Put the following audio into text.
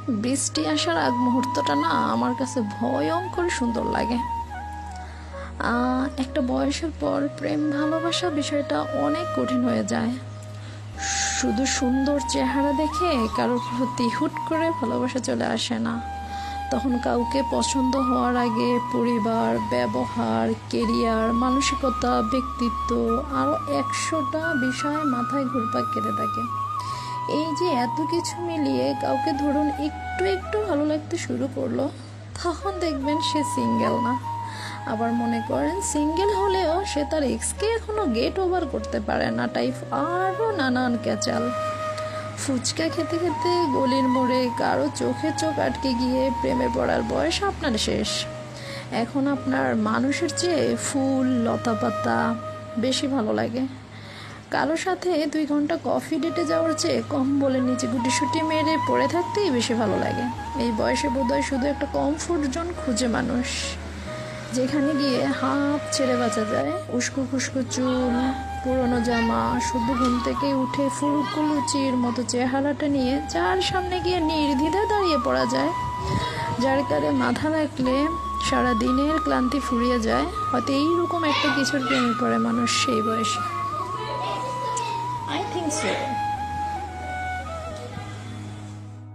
বৃষ্টি আসার আগ মুহূর্তটা না আমার কাছে ভয়ঙ্কর সুন্দর লাগে। একটা বয়সের পর প্রেম ভালোবাসা বিষয়টা অনেক কঠিন হয়ে যায়। শুধু সুন্দর চেহারা দেখে কারোর প্রতি হুট করে ভালোবাসা চলে আসে না। তখন কাউকে পছন্দ হওয়ার আগে পরিবার, ব্যবহার, কেরিয়ার, মানসিকতা, ব্যক্তিত্ব আরও 100টা বিষয় মাথায় ঘুরপাক খেতে থাকে। এই যে এত কিছু মিলিয়ে কাউকে ধরুন একটু একটু ভালো লাগতে শুরু করলো, তখন দেখবেন সে সিঙ্গেল না। আবার মনে করেন সিঙ্গেল হলেও সে তার এক্সকে এখনো গেট ওভার করতে পারে না টাইপ আরও নানান ক্যাচাল। ফুচকা খেতে খেতে গলির মোড়ে কারো চোখে চোখ আটকে গিয়ে প্রেমে পড়ার বয়স আপনার শেষ। এখন আপনার মানুষের চেয়ে ফুল, লতাপাতা বেশি ভালো লাগে। কারোর সাথে 2 ঘন্টা কফি ডেটে যাওয়ার চেয়ে কম্বলের নিচে গুটিসুটি মেরে পড়ে থাকতেই বেশি ভালো লাগে। এই বয়সে বোধহয় শুধু একটা কমফোর্ট জোন খুঁজে মানুষ, যেখানে গিয়ে হাঁপ ছেড়ে বাঁচা যায়। উস্কো খুস্কো চুল, পুরনো জামা, শুধু ঘুম থেকে উঠে ফুলকুলুচির মতো চেহারাটা নিয়ে যার সামনে গিয়ে নির্দ্বিধায় দাঁড়িয়ে পড়া যায়, যার কারে মাথা রাখলে সারা দিনের ক্লান্তি ফুরিয়ে যায়। হয়তো এইরকম একটা কিছুর প্রেমে পড়ে মানুষ সেই বয়সে। I think so.